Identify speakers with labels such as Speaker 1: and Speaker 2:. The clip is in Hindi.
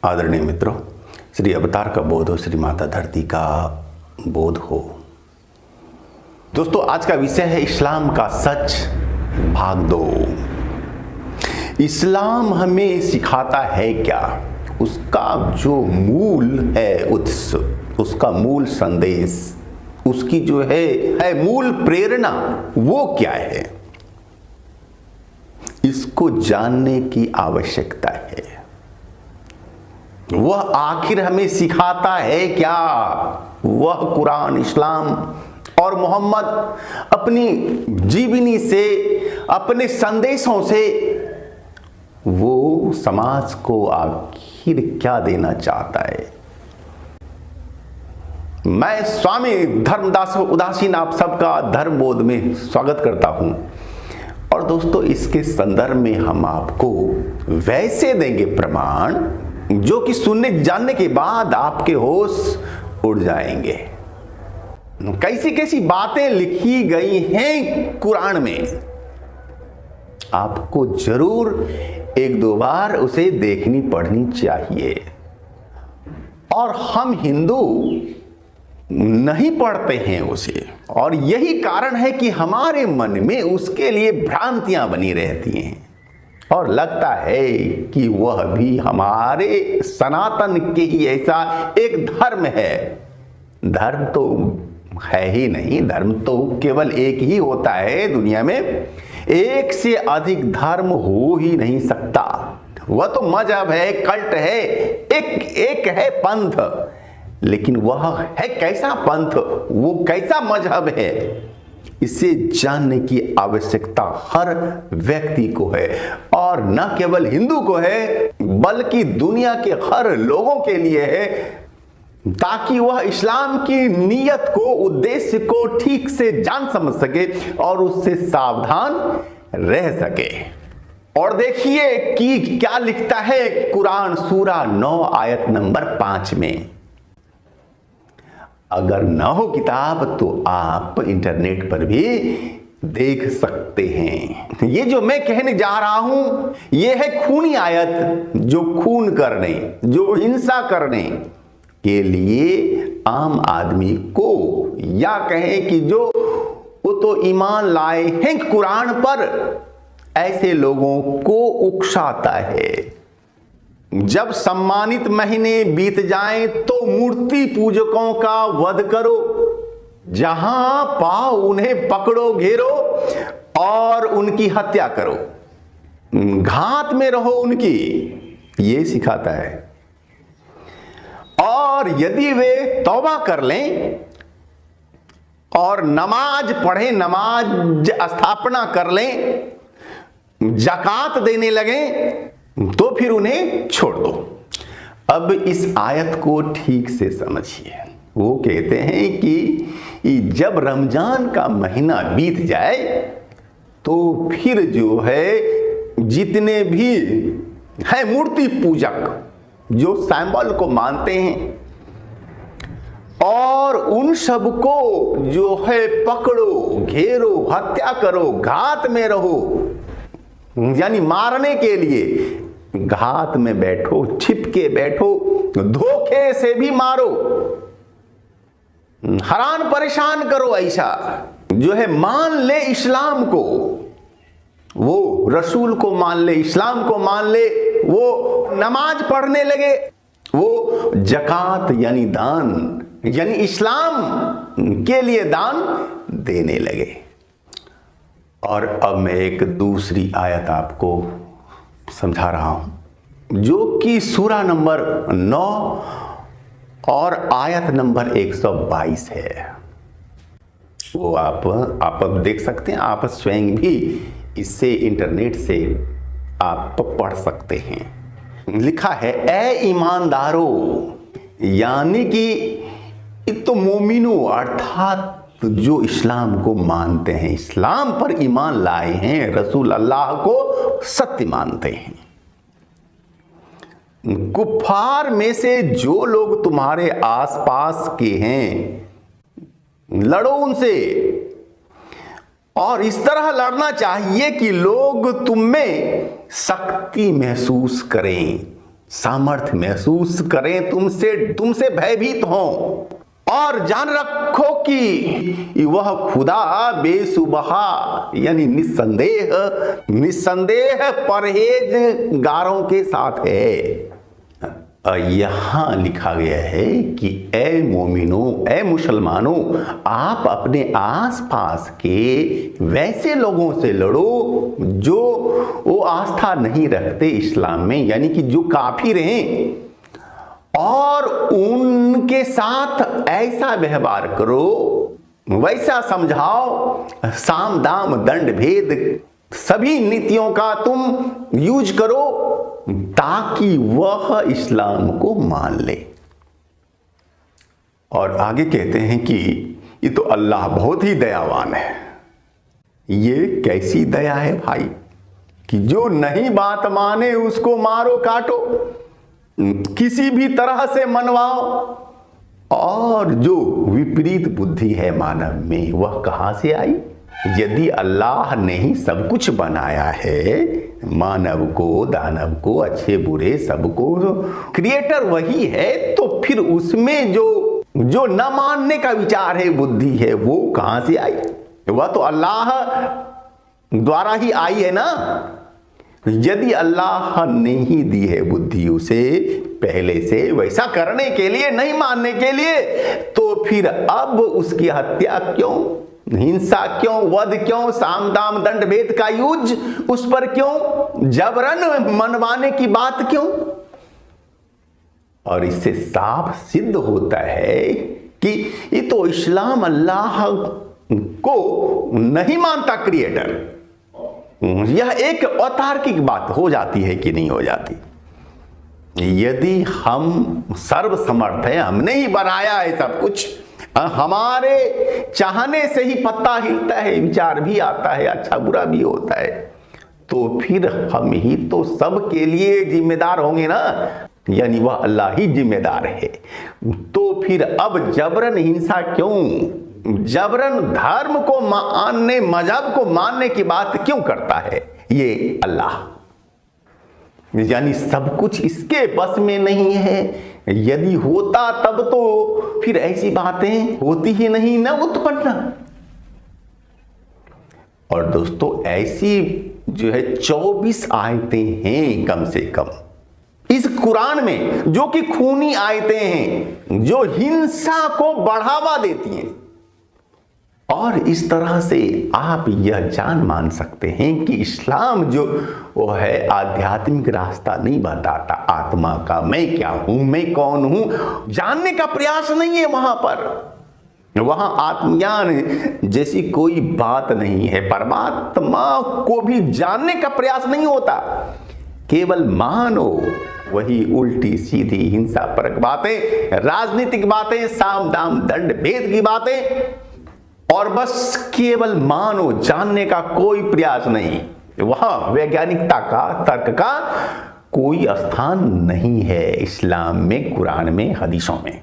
Speaker 1: आदरणीय मित्रों, श्री अवतार का बोध हो, श्री माता धरती का बोध हो। दोस्तों, आज का विषय है इस्लाम का सच भाग 2। इस्लाम हमें सिखाता है क्या, उसका जो मूल है उत्स, उसका मूल संदेश, उसकी जो है मूल प्रेरणा, वो क्या है, इसको जानने की आवश्यकता है। वह आखिर हमें सिखाता है क्या? वह कुरान, इस्लाम और मोहम्मद अपनी जीवनी से, अपने संदेशों से वो समाज को आखिर क्या देना चाहता है। मैं स्वामी धर्मदास उदासीन आप सबका धर्म बोध में स्वागत करता हूं। और दोस्तों, इसके संदर्भ में हम आपको वैसे देंगे प्रमाण जो कि सुनने जानने के बाद आपके होश उड़ जाएंगे। कैसी कैसी बातें लिखी गई हैं कुरान में, आपको जरूर एक दो बार उसे देखनी पढ़नी चाहिए। और हम हिंदू नहीं पढ़ते हैं उसे, और यही कारण है कि हमारे मन में उसके लिए भ्रांतियां बनी रहती हैं और लगता है कि वह भी हमारे सनातन के ही ऐसा एक धर्म है। धर्म तो है ही नहीं, धर्म तो केवल एक ही होता है दुनिया में, एक से अधिक धर्म हो ही नहीं सकता। वह तो मजहब है, कल्ट है, एक है पंथ, लेकिन वह है कैसा पंथ, वो कैसा मजहब है, इसे जानने की आवश्यकता हर व्यक्ति को है। और न केवल हिंदू को है, बल्कि दुनिया के हर लोगों के लिए है, ताकि वह इस्लाम की नीयत को, उद्देश्य को ठीक से जान समझ सके और उससे सावधान रह सके। और देखिए कि क्या लिखता है कुरान सूरा 9 आयत नंबर 5 में। अगर ना हो किताब तो आप इंटरनेट पर भी देख सकते हैं। ये जो मैं कहने जा रहा हूं, ये है खूनी आयत, जो खून करने, जो हिंसा करने के लिए आम आदमी को, या कहें कि जो वो तो ईमान लाए हैं कुरान पर, ऐसे लोगों को उकसाता है। जब सम्मानित महीने बीत जाएं तो मूर्ति पूजकों का वध करो, जहां पाओ उन्हें पकड़ो, घेरो और उनकी हत्या करो, घात में रहो उनकी, ये सिखाता है। और यदि वे तौबा कर लें और नमाज पढ़ें, नमाज स्थापना कर लें, ज़कात देने लगें, तो फिर उन्हें छोड़ दो। अब इस आयत को ठीक से समझिए। वो कहते हैं कि जब रमजान का महीना बीत जाए तो फिर जो है जितने भी है मूर्ति पूजक, जो सिंबल को मानते हैं, और उन सबको जो है पकड़ो, घेरो, हत्या करो, घात में रहो, यानी मारने के लिए घात में बैठो, छिपके बैठो, धोखे से भी मारो, हैरान परेशान करो, ऐसा जो है मान ले इस्लाम को, वो रसूल को मान ले, इस्लाम को मान ले, वो नमाज पढ़ने लगे, वो जकात यानी दान, यानी इस्लाम के लिए दान देने लगे। और अब मैं एक दूसरी आयत आपको समझा रहा हूं, जो कि सूरा नंबर 9 और आयत नंबर 122 है। वो आप अब देख सकते हैं, आप स्वयं भी इससे इंटरनेट से आप पढ़ सकते हैं। लिखा है, ए ईमानदारों, यानी कि तो मोमिनो, अर्थात जो इस्लाम को मानते हैं, इस्लाम पर ईमान लाए हैं, रसूल अल्लाह को सत्य मानते हैं। कुफार में से जो लोग तुम्हारे आसपास के हैं, लड़ो उनसे, और इस तरह लड़ना चाहिए कि लोग तुम में शक्ति महसूस करें, सामर्थ्य महसूस करें, तुमसे भयभीत हों और जान रखो कि वह खुदा बेसुबहा यानी निस्संदेह परहेजगारों के साथ है। यहां लिखा गया है कि ए मोमिनों, ए मुसलमानों, आप अपने आसपास के वैसे लोगों से लड़ो जो वो आस्था नहीं रखते इस्लाम में, यानी कि जो काफिर हैं, और उनके साथ ऐसा व्यवहार करो, वैसा समझाओ, साम दाम दंड भेद सभी नीतियों का तुम यूज करो ताकि वह इस्लाम को मान ले। और आगे कहते हैं कि ये तो अल्लाह बहुत ही दयावान है। ये कैसी दया है भाई कि जो नहीं बात माने उसको मारो काटो, किसी भी तरह से मनवाओ, और जो विपरीत बुद्धि है मानव में वह कहां से आई? यदि अल्लाह ने ही सब कुछ बनाया है, मानव को, दानव को, अच्छे बुरे सबको, क्रिएटर वही है, तो फिर उसमें जो न मानने का विचार है, बुद्धि है, वो कहां से आई? वह तो अल्लाह द्वारा ही आई है ना। यदि अल्लाह ने ही दी है बुद्धि उसे पहले से वैसा करने के लिए, नहीं मानने के लिए, तो फिर अब उसकी हत्या क्यों, हिंसा क्यों, वध क्यों, साम दाम दंड भेद का यूज उस पर क्यों, जबरन मनवाने की बात क्यों? और इससे साफ सिद्ध होता है कि ये तो इस्लाम अल्लाह को नहीं मानता क्रिएटर। यह एक अतार्किक बात हो जाती है कि नहीं हो जाती? यदि हम सर्वसमर्थ हैं, हमने ही बनाया है सब कुछ, हमारे चाहने से ही पत्ता हिलता है, विचार भी आता है, अच्छा बुरा भी होता है, तो फिर हम ही तो सब के लिए जिम्मेदार होंगे ना, यानी वह अल्लाह ही जिम्मेदार है। तो फिर अब जबरन हिंसा क्यों, जबरन धर्म को मानने, मजहब को मानने की बात क्यों करता है ये अल्लाह? यानी सब कुछ इसके बस में नहीं है। यदि होता तब तो फिर ऐसी बातें होती ही नहीं, न उत्पन्न। और दोस्तों ऐसी जो है 24 आयतें हैं कम से कम इस कुरान में, जो कि खूनी आयतें हैं, जो हिंसा को बढ़ावा देती हैं। और इस तरह से आप यह जान मान सकते हैं कि इस्लाम जो वो है आध्यात्मिक रास्ता नहीं बताता आत्मा का, मैं क्या हूं, मैं कौन हूं, जानने का प्रयास नहीं है वहां पर। वहां आत्मज्ञान जैसी कोई बात नहीं है, परमात्मा को भी जानने का प्रयास नहीं होता, केवल मानो वही उल्टी सीधी हिंसा परक बातें, राजनीतिक बातें, साम दाम दंड भेद की बातें, और बस केवल मानो, जानने का कोई प्रयास नहीं। वहां वैज्ञानिकता का, तर्क का कोई स्थान नहीं है इस्लाम में, कुरान में, हदीसों में।